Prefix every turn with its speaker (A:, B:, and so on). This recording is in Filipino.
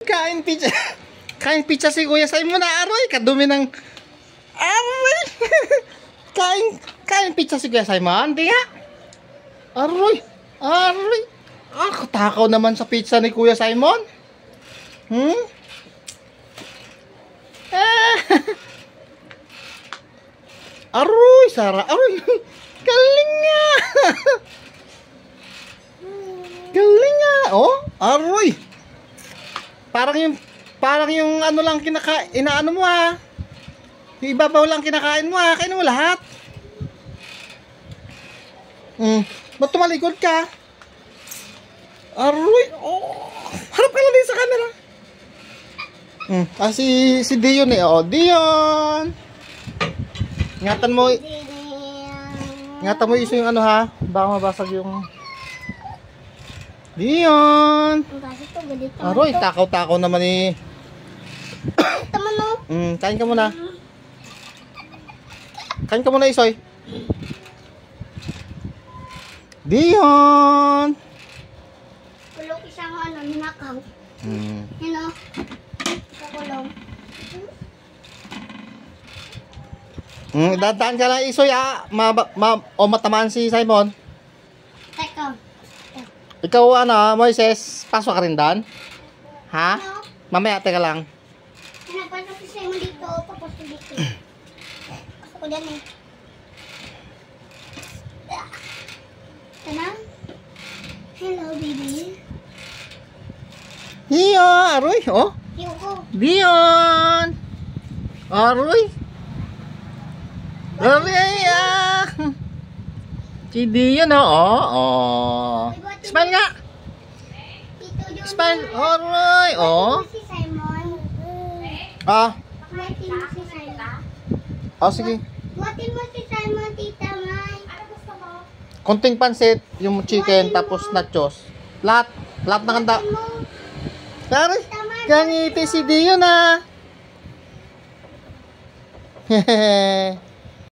A: Kain pizza. Kain pizza si Kuya Simon na aroy. Kadumi ng... Aroy. Kain pizza si Kuya Simon. Di nga. Aroy. Aroy. Katakaw naman sa pizza ni Kuya Simon. Aroy, Sara. Aroy. Galing nga. Galing nga. Oh, aroy. Parang yung ano lang inaano mo ha. Yung ibabaw lang kinakain mo ha. Kain mo lahat. Ba't tumalikod ka? Aroy. Oh. Harap ka lang din sa camera. Si Dion eh. Oh, Dion. Ingatan mo iso yung ano ha. Baka mabasag yung... Dion. Aroy, takaw-takaw naman eh. Kain ka muna. Kain ka muna, Isoy. Dion.
B: Kulong isang ano, ninakaw. Ano? Kakulong.
A: Dadaan ka lang, Isoy ha. Matamaan si Simon.
B: Teka.
A: Ikaw ano, Moises, pasok ka rin doon? Ha?
B: Ano?
A: Mamaya, teka lang.
B: Pinapasok si Simon dito, papasok dito. Pasok ko dyan eh. Tanang? Hello, baby.
A: Dion, aroy, oh.
B: Yuko.
A: Dion. Aroy. Aroy, Si Dion, oh. Smile nga. Smile, aroy, oh.
B: Si Simon. Buhatin mo si Simon.
A: Sige.
B: Buhatin mo si Simon, Tita May. Ano gusto mo?
A: Konting pansit, yung chicken, tapos nachos. Lahat na kanda. Aroy, gangiti si Dion,